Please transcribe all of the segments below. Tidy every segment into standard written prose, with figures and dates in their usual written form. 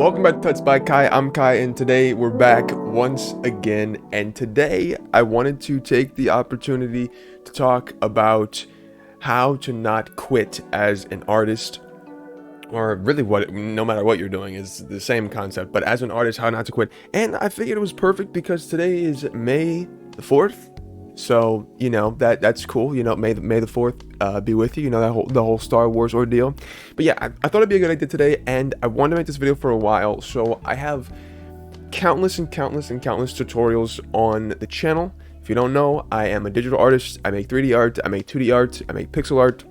Welcome back to TutsByKai. I'm Kai, and today we're back once again. And today I wanted to take the opportunity to talk about how to not quit as an artist, or really no matter what you're doing is the same concept, but as an artist, how not to quit. And I figured it was perfect because today is May the 4th. So, that's cool. May the 4th be with you. The whole Star Wars ordeal. But yeah, I thought it'd be a good idea today, and I wanted to make this video for a while. So I have countless tutorials on the channel. If you don't know, I am a digital artist. I make 3D art, I make 2D art, I make pixel art,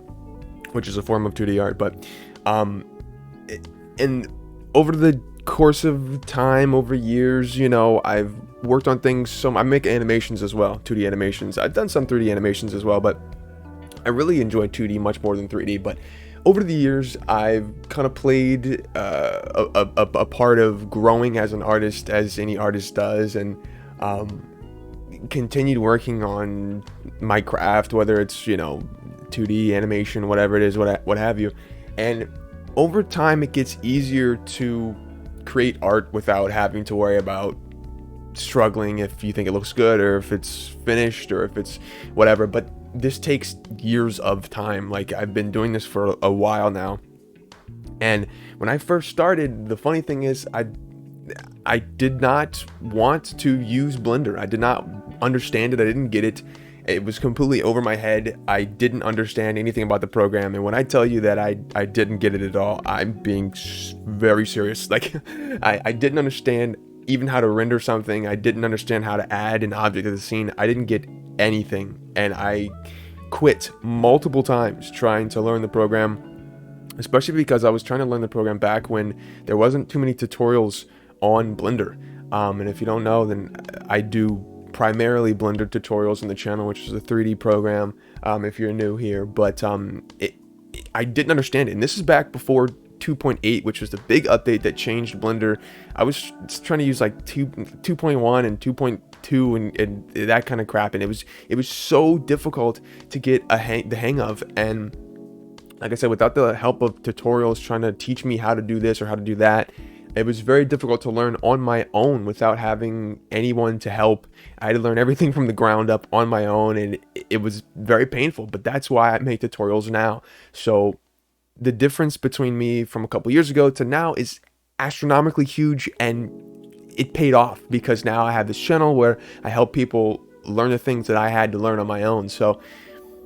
which is a form of 2D art. But and over the course of time, over years, I've worked on things. So I make animations as well, 2D animations. I've done some 3D animations as well, but I really enjoy 2D much more than 3D. But over the years, I've kind of played a part of growing as an artist, as any artist does, and continued working on my craft, whether it's 2D animation, whatever it is, what have you. And over time, it gets easier to create art without having to worry about struggling if you think it looks good, or if it's finished, or if it's whatever. But this takes years of time. Like, I've been doing this for a while now, and when I first started, the funny thing is I did not want to use Blender. I did not understand it. I didn't get it. It was completely over my head. I didn't understand anything about the program, and when I tell you that I didn't get it at all, I'm being very serious. Like, I didn't understand even how to render something. I didn't understand how to add an object to the scene. I didn't get anything, and I quit multiple times trying to learn the program, especially because I was trying to learn the program back when there wasn't too many tutorials on Blender. And if you don't know, then I do primarily Blender tutorials on the channel, which is a 3D program, if you're new here. But I didn't understand it, and this is back before 2.8, which was the big update that changed Blender. I was trying to use like 2.1 and 2.2 and that kind of crap, and it was so difficult to get the hang of. And like I said, without the help of tutorials trying to teach me how to do this or how to do that, it was very difficult to learn on my own without having anyone to help. I had to learn everything from the ground up on my own, and it was very painful. But that's why I make tutorials now. So the difference between me from a couple years ago to now is astronomically huge, and it paid off because now I have this channel where I help people learn the things that I had to learn on my own. So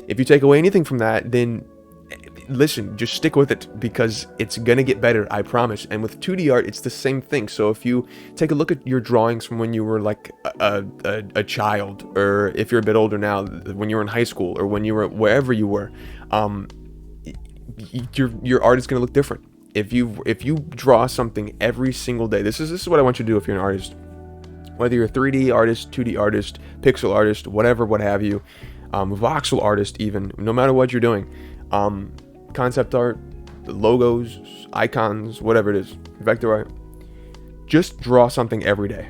if you take away anything from that, then listen, just stick with it, because it's gonna get better, I promise. And with 2D art, it's the same thing. So if you take a look at your drawings from when you were like a child, or if you're a bit older now, when you were in high school, or when you were wherever you were, your art is going to look different. If you draw something every single day, this is what I want you to do if you're an artist, whether you're a 3D artist, 2D artist, pixel artist, whatever, what have you, voxel artist, even, no matter what you're doing, concept art, logos, icons, whatever it is, vector art, just draw something every day.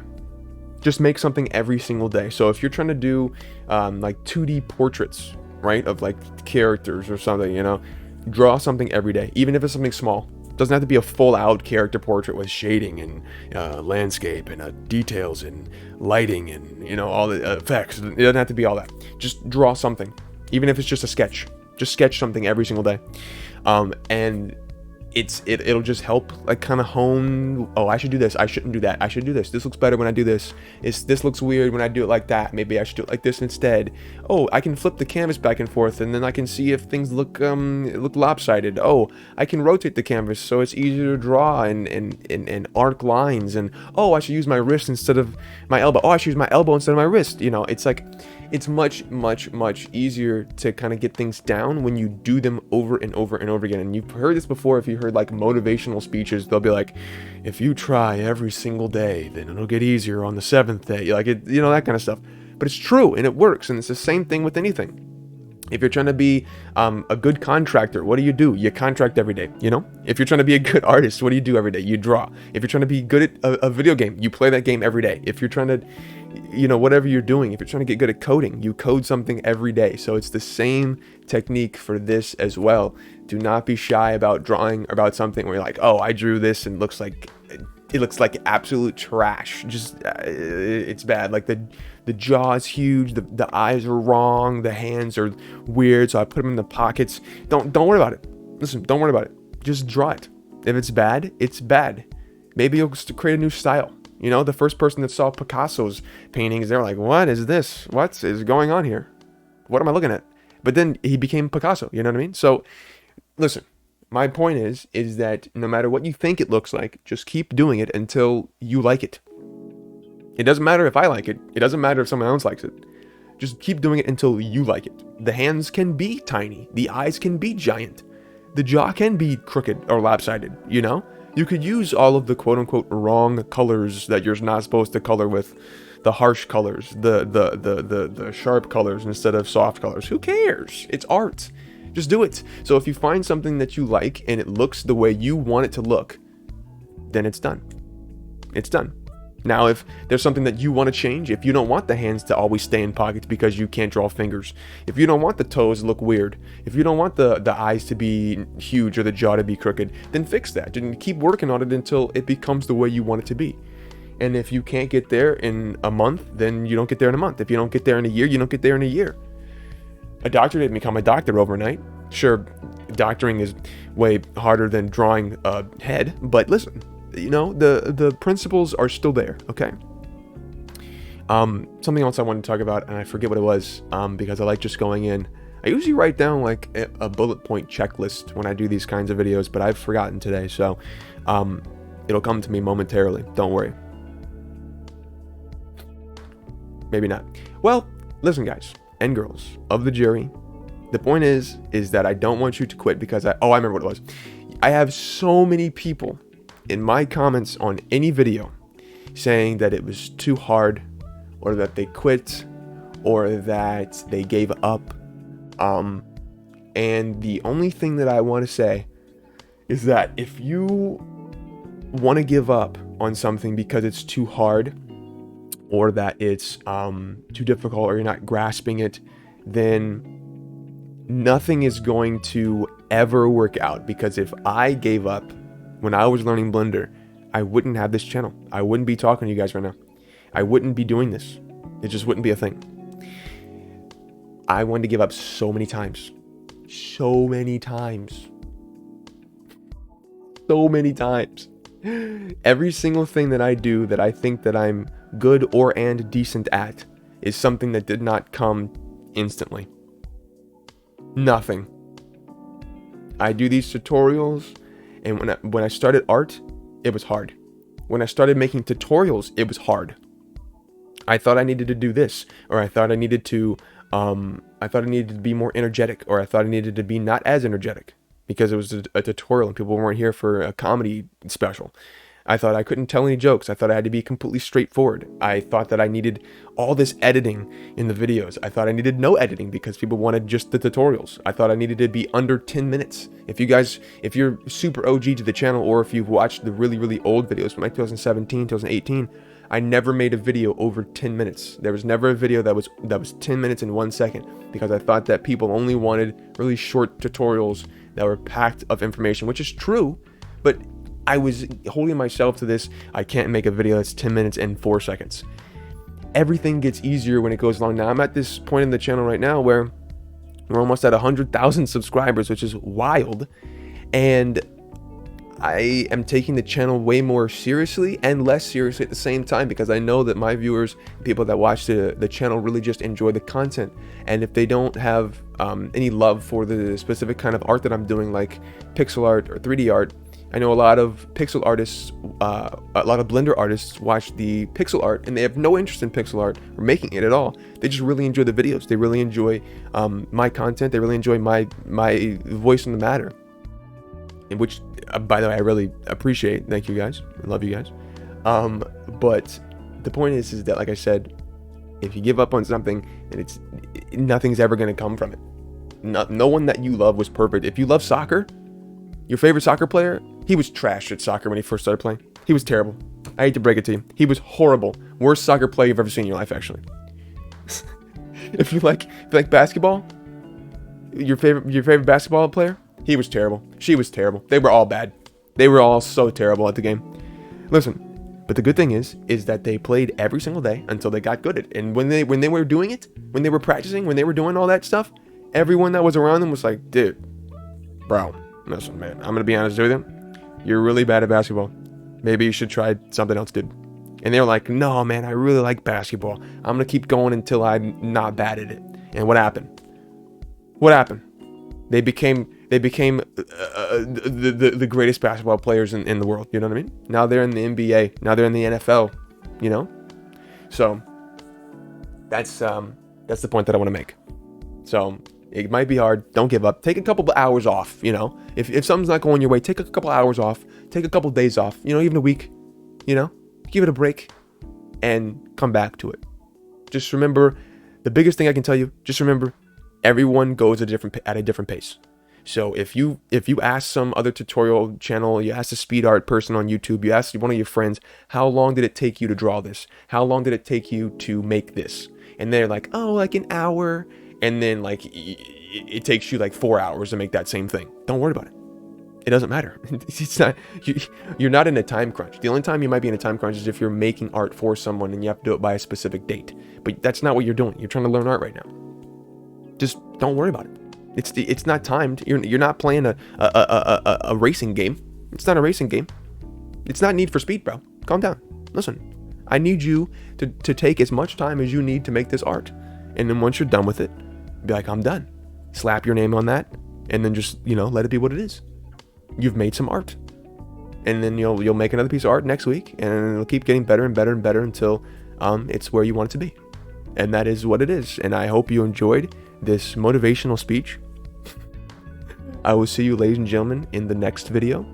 Just make something every single day. So if you're trying to do like 2D portraits, right, of like characters or something, draw something every day, even if it's something small. It doesn't have to be a full-out character portrait with shading and landscape and details and lighting and all the effects. It doesn't have to be all that. Just draw something, even if it's just a sketch. Just sketch something every single day, and it'll just help, like, kind of hone. Oh, I should do this. I shouldn't do that. I should do this. This looks better when I do this. This looks weird when I do it like that. Maybe I should do it like this instead. Oh, I can flip the canvas back and forth, and then I can see if things look lopsided. Oh, I can rotate the canvas so it's easier to draw and arc lines. And oh, I should use my wrist instead of my elbow. Oh, I should use my elbow instead of my wrist. It's like, it's much easier to kind of get things down when you do them over and over and over again. And you've heard this before. If you heard like motivational speeches, they'll be like, if you try every single day, then it'll get easier on the 7th day, like it, that kind of stuff. But it's true, and it works. And it's the same thing with anything. If you're trying to be a good contractor, what do? You contract every day, If you're trying to be a good artist, what do you do every day? You draw. If you're trying to be good at a video game, you play that game every day. If you're trying to, whatever you're doing, if you're trying to get good at coding, you code something every day. So it's the same technique for this as well. Do not be shy about drawing about something where you're like, oh, I drew this and it looks like it looks like absolute trash. Just it's bad. Like the jaw is huge, the eyes are wrong, the hands are weird, so I put them in the pockets. Don't worry about it. Listen, don't worry about it. Just draw it. If it's bad, it's bad. Maybe you'll create a new style. You know, the first person that saw Picasso's paintings, they're like, what is this? What is going on here? What am I looking at? But then he became Picasso, you know what I mean? So, listen, my point is that no matter what you think it looks like, just keep doing it until you like it. It doesn't matter if I like it. It doesn't matter if someone else likes it. Just keep doing it until you like it. The hands can be tiny. The eyes can be giant. The jaw can be crooked or lopsided, you know? You could use all of the quote-unquote wrong colors that you're not supposed to color with, the harsh colors, the sharp colors instead of soft colors. Who cares? It's art. Just do it. So if you find something that you like and it looks the way you want it to look, then it's done. It's done. Now, if there's something that you want to change, if you don't want the hands to always stay in pockets because you can't draw fingers, if you don't want the toes to look weird, if you don't want the eyes to be huge or the jaw to be crooked, then fix that and keep working on it until it becomes the way you want it to be. And if you can't get there in a month, then you don't get there in a month. If you don't get there in a year, you don't get there in a year. A doctor didn't become a doctor overnight. Sure, doctoring is way harder than drawing a head, but listen, you know, the principles are still there, okay? Something else I wanted to talk about, and I forget what it was, because I like just going in. I usually write down like a bullet point checklist when I do these kinds of videos, but I've forgotten today, so it'll come to me momentarily. Don't worry. Maybe not. Well, listen, guys and girls of the jury. The point is that I don't want you to quit because I remember what it was. I have so many people in my comments on any video saying that it was too hard, or that they quit, or that they gave up. And the only thing that I want to say is that if you want to give up on something because it's too hard, or that it's too difficult, or you're not grasping it, then nothing is going to ever work out. Because if I gave up when I was learning Blender, I wouldn't have this channel. I wouldn't be talking to you guys right now. I wouldn't be doing this. It just wouldn't be a thing. I wanted to give up so many times. So many times. So many times. Every single thing that I do that I think that I'm good or and decent at is something that did not come instantly. Nothing. I do these tutorials, and when I started art, it was hard. When I started making tutorials, it was hard. I thought I needed to do this, or I thought I needed to be more energetic, or I thought I needed to be not as energetic because it was a tutorial and people weren't here for a comedy special. I thought I couldn't tell any jokes. I thought I had to be completely straightforward. I thought that I needed all this editing in the videos. I thought I needed no editing because people wanted just the tutorials. I thought I needed to be under 10 minutes. If you're super OG to the channel, or if you've watched the really, really old videos from like 2017, 2018, I never made a video over 10 minutes. There was never a video that was 10 minutes and 1 second, because I thought that people only wanted really short tutorials that were packed of information, which is true, but I was holding myself to this. I can't make a video that's 10 minutes and 4 seconds. Everything gets easier when it goes along. Now, I'm at this point in the channel right now where we're almost at 100,000 subscribers, which is wild. And I am taking the channel way more seriously and less seriously at the same time, because I know that my viewers, people that watch the channel, really just enjoy the content. And if they don't have any love for the specific kind of art that I'm doing, like pixel art or 3D art, I know a lot of pixel artists, a lot of Blender artists watch the pixel art and they have no interest in pixel art or making it at all. They just really enjoy the videos. They really enjoy my content. They really enjoy my voice in the matter. In which, by the way, I really appreciate. Thank you guys. I love you guys. But the point is that, like I said, if you give up on something, then nothing's ever going to come from it. No one that you love was perfect. If you love soccer, your favorite soccer player, he was trash at soccer when he first started playing. He was terrible. I hate to break it to you. He was horrible. Worst soccer player you've ever seen in your life, actually. If you like basketball, your favorite basketball player, he was terrible. She was terrible. They were all bad. They were all so terrible at the game. Listen, but the good thing is that they played every single day until they got good at it. And when they were doing it, when they were practicing, when they were doing all that stuff, everyone that was around them was like, dude, bro, listen, man, I'm gonna be honest with you. You're really bad at basketball. Maybe you should try something else, dude. And they were like, no, man, I really like basketball. I'm gonna keep going until I'm not bad at it. And what happened? They became the greatest basketball players in the world. You know what I mean? Now they're in the NBA. Now they're in the NFL. You know, so that's the point that I want to make. So it might be hard. Don't give up. Take a couple of hours off. You know, if something's not going your way, take a couple hours off. Take a couple of days off. You know, even a week. You know, give it a break and come back to it. Just remember, the biggest thing I can tell you. Just remember, everyone goes at a different pace. So if you ask some other tutorial channel, you ask a speed art person on YouTube, you ask one of your friends, how long did it take you to draw this? How long did it take you to make this? And they're like, oh, like an hour. And then like it takes you like 4 hours to make that same thing. Don't worry about it. It doesn't matter. It's not, you're not in a time crunch. The only time you might be in a time crunch is if you're making art for someone and you have to do it by a specific date. But that's not what you're doing. You're trying to learn art right now. Just don't worry about it. It's not timed. You're not playing a racing game. It's not a racing game. It's not Need for Speed, bro. Calm down. Listen, I need you to take as much time as you need to make this art. And then once you're done with it, be like, I'm done. Slap your name on that, and then just, you know, let it be what it is. You've made some art. And then you'll make another piece of art next week, and it'll keep getting better and better and better until it's where you want it to be. And that is what it is. And I hope you enjoyed this motivational speech. I will see you, ladies and gentlemen, in the next video.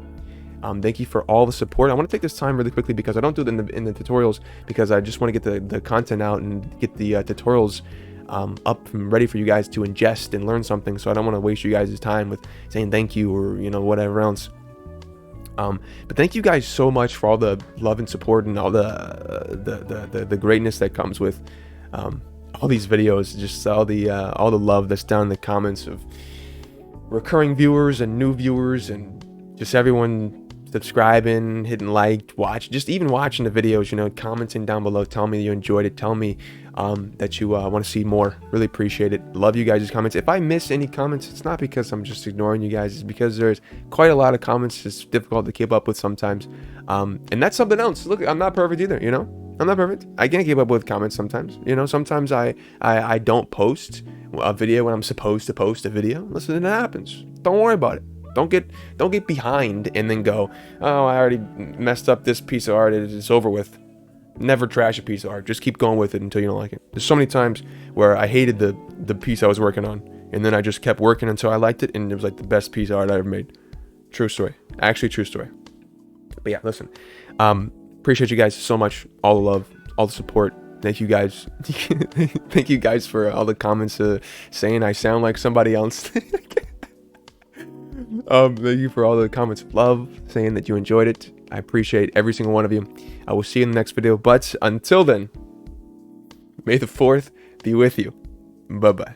Thank you for all the support. I want to take this time really quickly because I don't do it in the tutorials, because I just want to get the content out and get the tutorials up and ready for you guys to ingest and learn something. So I don't want to waste you guys' time with saying thank you or, you know, whatever else. But thank you guys so much for all the love and support and all the greatness that comes with all these videos. Just all the love that's down in the comments of recurring viewers and new viewers, and just everyone subscribing, hitting like, just even watching the videos, you know, commenting down below, tell me you enjoyed it, tell me that you want to see more. Really appreciate it. Love you guys' comments. If I miss any comments, it's not because I'm just ignoring you guys, it's because there's quite a lot of comments. It's difficult to keep up with sometimes, and that's something else. Look, I'm not perfect either, you know. I'm not perfect. I can't keep up with comments sometimes, you know. Sometimes I don't post a video when I'm supposed to post a video. Listen, it happens. Don't worry about it. Don't get behind and then go, oh, I already messed up this piece of art. It's over with. Never trash a piece of art. Just keep going with it until you don't like it. There's so many times where I hated the piece I was working on, and then I just kept working until I liked it, and it was like the best piece of art I ever made. True story. Actually, true story. But yeah, listen. Appreciate you guys so much. All the love, all the support. Thank you guys. Thank you guys for all the comments saying I sound like somebody else. Thank you for all the comments of love, saying that you enjoyed it. I appreciate every single one of you. I will see you in the next video. But until then, may the 4th be with you. Bye-bye.